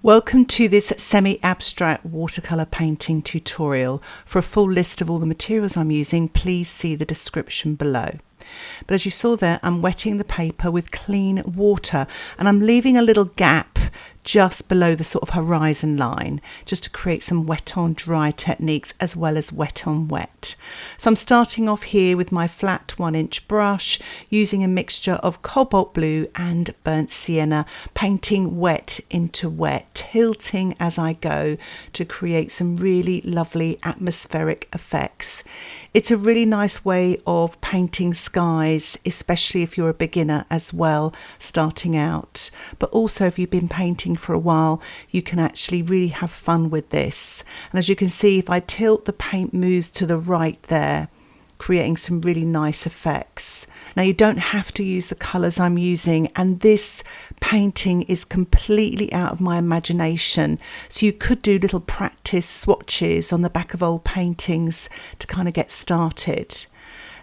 Welcome to this semi-abstract watercolour painting tutorial. For a full list of all the materials I'm using, please see the description below. But as you saw there, I'm wetting the paper with clean water and I'm leaving a little gap just below the sort of horizon line, just to create some wet on dry techniques as well as wet on wet. So I'm starting off here with my flat 1-inch brush, using a mixture of cobalt blue and burnt sienna, painting wet into wet, tilting as I go to create some really lovely atmospheric effects. It's a really nice way of painting skies, especially if you're a beginner as well, starting out. But also if you've been painting for a while, you can actually really have fun with this. And as you can see, if I tilt, the paint moves to the right there, creating some really nice effects. Now you don't have to use the colours I'm using, and this painting is completely out of my imagination, so you could do little practice swatches on the back of old paintings to kind of get started.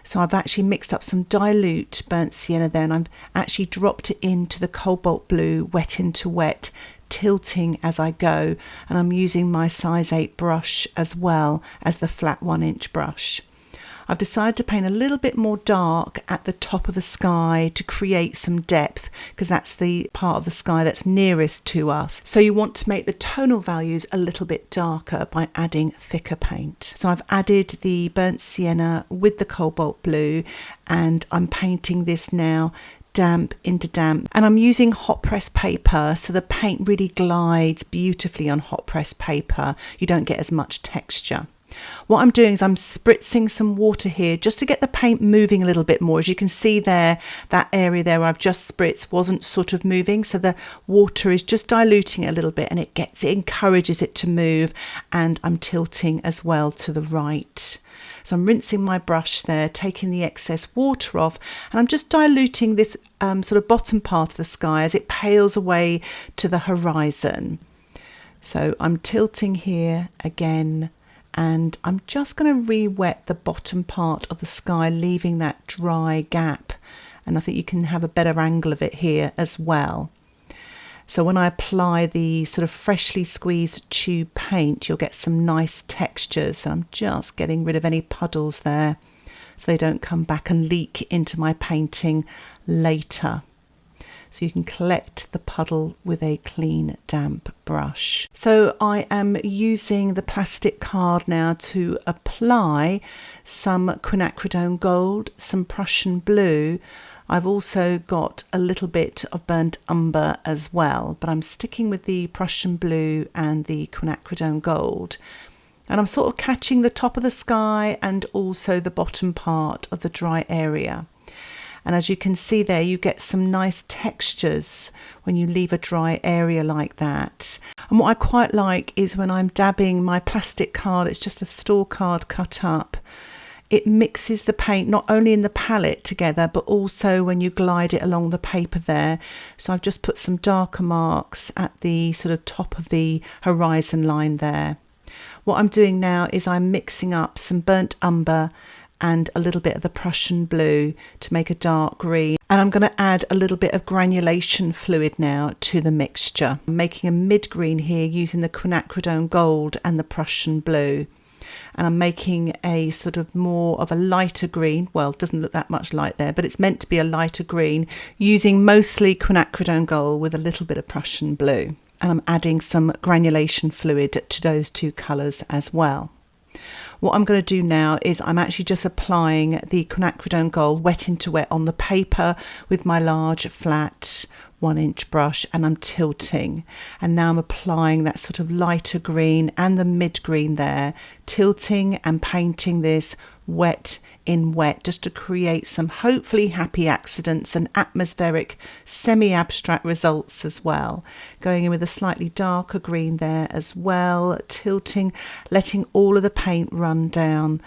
So I've actually mixed up some dilute burnt sienna there, and I've actually dropped it into the cobalt blue, wet into wet, tilting as I go, and I'm using my size 8 brush as well as the flat 1-inch brush. I've decided to paint a little bit more dark at the top of the sky to create some depth, because that's the part of the sky that's nearest to us. So you want to make the tonal values a little bit darker by adding thicker paint. So I've added the burnt sienna with the cobalt blue, and I'm painting this now damp into damp, and I'm using hot press paper, so the paint really glides beautifully on hot press paper. You don't get as much texture. What I'm doing is I'm spritzing some water here just to get the paint moving a little bit more. As you can see there, that area there where I've just spritzed wasn't sort of moving, so the water is just diluting it a little bit, and it encourages it to move, and I'm tilting as well to the right. So I'm rinsing my brush there, taking the excess water off, and I'm just diluting this sort of bottom part of the sky as it pales away to the horizon. So I'm tilting here again, and I'm just going to re-wet the bottom part of the sky, leaving that dry gap, and I think you can have a better angle of it here as well. So when I apply the sort of freshly squeezed tube paint, you'll get some nice textures. So I'm just getting rid of any puddles there so they don't come back and leak into my painting later. So you can collect the puddle with a clean damp brush. So I am using the plastic card now to apply some quinacridone gold, some Prussian blue. I've also got a little bit of burnt umber as well, but I'm sticking with the Prussian blue and the quinacridone gold. And I'm sort of catching the top of the sky and also the bottom part of the dry area. And as you can see there, you get some nice textures when you leave a dry area like that. And what I quite like is when I'm dabbing my plastic card, it's just a store card cut up. It mixes the paint not only in the palette together, but also when you glide it along the paper there. So I've just put some darker marks at the sort of top of the horizon line there. What I'm doing now is I'm mixing up some burnt umber and a little bit of the Prussian blue to make a dark green. And I'm going to add a little bit of granulation fluid now to the mixture. I'm making a mid-green here using the quinacridone gold and the Prussian blue. And I'm making a sort of more of a lighter green. Well, it doesn't look that much light there, but it's meant to be a lighter green, using mostly quinacridone gold with a little bit of Prussian blue. And I'm adding some granulation fluid to those two colours as well. What I'm going to do now is I'm actually just applying the quinacridone gold wet into wet on the paper with my large flat 1-inch brush, and I'm tilting, and now I'm applying that sort of lighter green and the mid green there, tilting and painting this wet in wet just to create some hopefully happy accidents and atmospheric semi-abstract results as well. Going in with a slightly darker green there as well, tilting, letting all of the paint run down,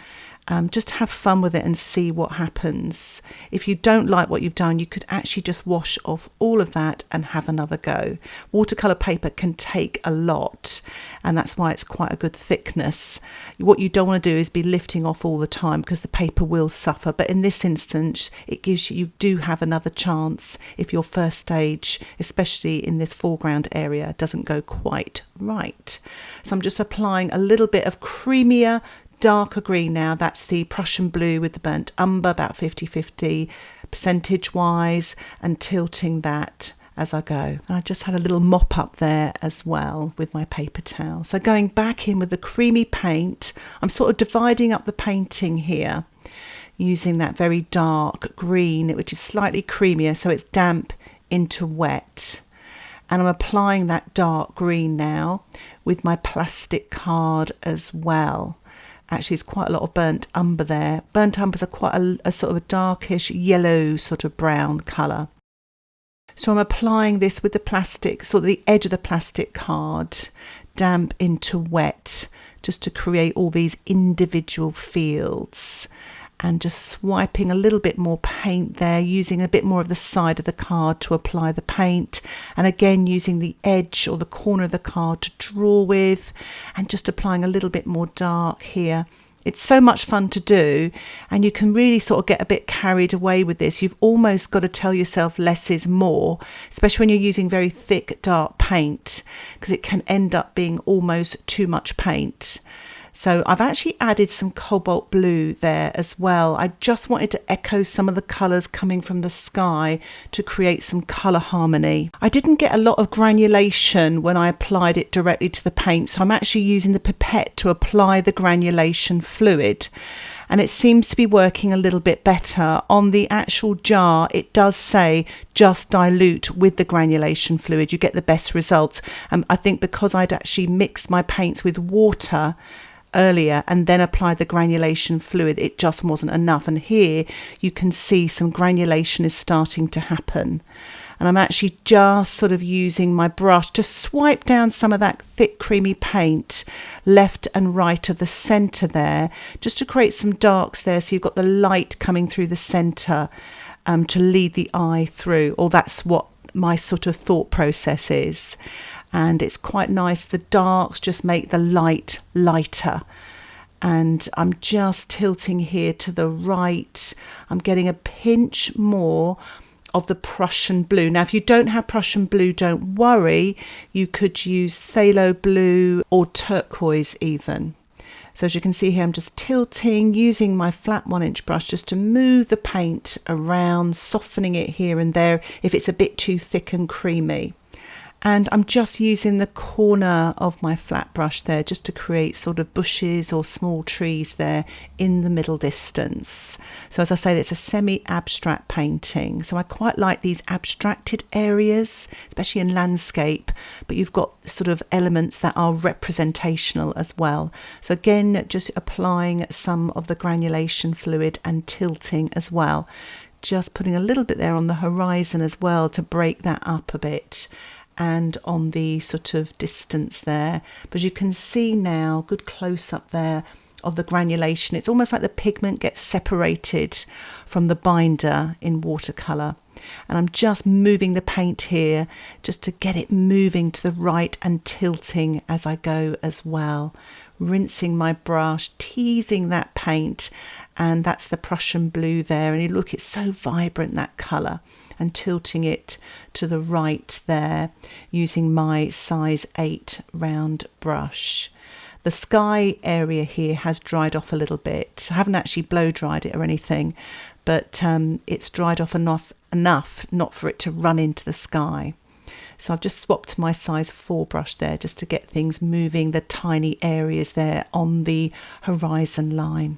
Just have fun with it and see what happens. If you don't like what you've done, you could actually just wash off all of that and have another go. Watercolour paper can take a lot, and that's why it's quite a good thickness. What you don't want to do is be lifting off all the time, because the paper will suffer. But in this instance, it gives you do have another chance if your first stage, especially in this foreground area, doesn't go quite right. So I'm just applying a little bit of creamier, darker green now. That's the Prussian blue with the burnt umber, about 50-50 percentage wise, and tilting that as I go. And I just had a little mop up there as well with my paper towel. So going back in with the creamy paint, I'm sort of dividing up the painting here using that very dark green, which is slightly creamier, so it's damp into wet. And I'm applying that dark green now with my plastic card as well. Actually, it's quite a lot of burnt umber there. Burnt umbers are quite a sort of a darkish yellow sort of brown colour. So I'm applying this with the plastic, sort of the edge of the plastic card, damp into wet, just to create all these individual fields. And just swiping a little bit more paint there, using a bit more of the side of the card to apply the paint, and again using the edge or the corner of the card to draw with, and just applying a little bit more dark here. It's so much fun to do, and you can really sort of get a bit carried away with this. You've almost got to tell yourself less is more, especially when you're using very thick dark paint, because it can end up being almost too much paint. So I've actually added some cobalt blue there as well. I just wanted to echo some of the colours coming from the sky to create some colour harmony. I didn't get a lot of granulation when I applied it directly to the paint, so I'm actually using the pipette to apply the granulation fluid. And it seems to be working a little bit better. On the actual jar, it does say just dilute with the granulation fluid. You get the best results. I think because I'd actually mixed my paints with water earlier and then applied the granulation fluid, it just wasn't enough. And here you can see some granulation is starting to happen. And I'm actually just sort of using my brush to swipe down some of that thick creamy paint left and right of the centre there, just to create some darks there, so you've got the light coming through the centre to lead the eye through. Or that's what my sort of thought process is. And it's quite nice. The darks just make the light lighter. And I'm just tilting here to the right. I'm getting a pinch more of the Prussian blue. Now, if you don't have Prussian blue, don't worry. You could use phthalo blue or turquoise even. So as you can see here, I'm just tilting, using my flat 1-inch brush just to move the paint around, softening it here and there if it's a bit too thick and creamy. And I'm just using the corner of my flat brush there just to create sort of bushes or small trees there in the middle distance. So as I say, it's a semi-abstract painting. So I quite like these abstracted areas, especially in landscape, but you've got sort of elements that are representational as well. So again, just applying some of the granulation fluid and tilting as well. Just putting a little bit there on the horizon as well to break that up a bit, and on the sort of distance there. But you can see now, good close up there of the granulation. It's almost like the pigment gets separated from the binder in watercolour. And I'm just moving the paint here just to get it moving to the right and tilting as I go as well. Rinsing my brush, teasing that paint, and that's the Prussian blue there. And you look, it's so vibrant, that colour. And tilting it to the right there using my size 8 round brush. The sky area here has dried off a little bit. I haven't actually blow dried it or anything, but it's dried off enough not for it to run into the sky. So I've just swapped to my size 4 brush there just to get things moving, the tiny areas there on the horizon line.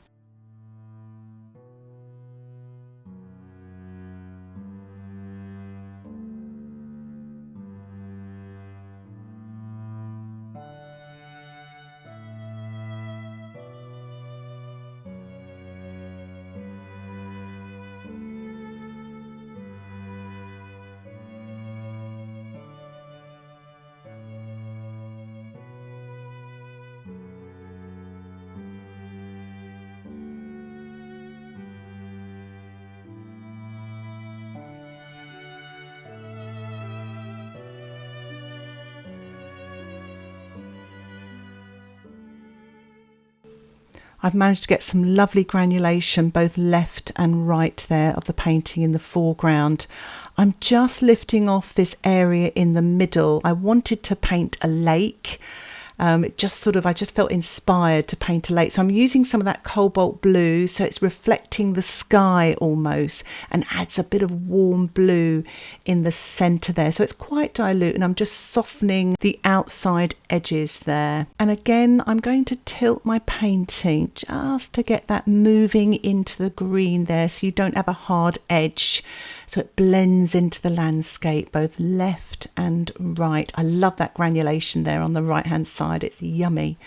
I've managed to get some lovely granulation both left and right there of the painting in the foreground. I'm just lifting off this area in the middle. I wanted to paint a lake. I just felt inspired to paint a lake. So I'm using some of that cobalt blue, so it's reflecting the sky almost and adds a bit of warm blue in the centre there. So it's quite dilute, and I'm just softening the outside edges there. And again, I'm going to tilt my painting just to get that moving into the green there, so you don't have a hard edge. So it blends into the landscape, both left and right. I love that granulation there on the right-hand side. It's yummy.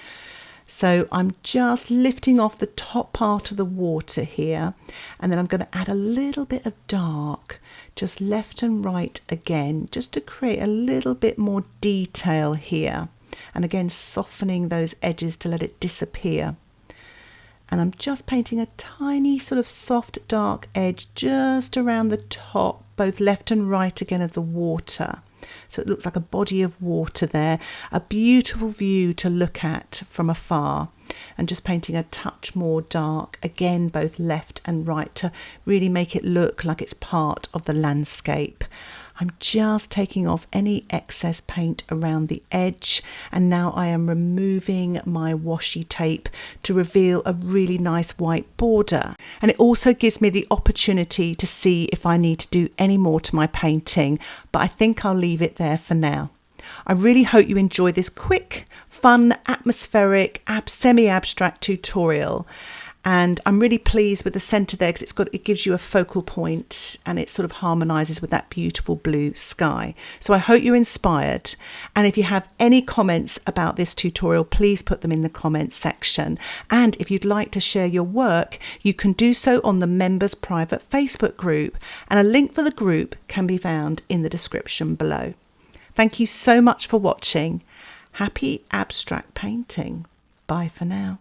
So I'm just lifting off the top part of the water here, and then I'm going to add a little bit of dark, just left and right again, just to create a little bit more detail here. And again, softening those edges to let it disappear. And I'm just painting a tiny sort of soft dark edge just around the top, both left and right again of the water. So it looks like a body of water there, a beautiful view to look at from afar. And just painting a touch more dark, again both left and right, to really make it look like it's part of the landscape. I'm just taking off any excess paint around the edge, and now I am removing my washi tape to reveal a really nice white border. And it also gives me the opportunity to see if I need to do any more to my painting, but I think I'll leave it there for now. I really hope you enjoy this quick, fun, atmospheric, semi-abstract tutorial. And I'm really pleased with the centre there, because it gives you a focal point, and it sort of harmonises with that beautiful blue sky. So I hope you're inspired. And if you have any comments about this tutorial, please put them in the comments section. And if you'd like to share your work, you can do so on the members private Facebook group. And a link for the group can be found in the description below. Thank you so much for watching. Happy abstract painting. Bye for now.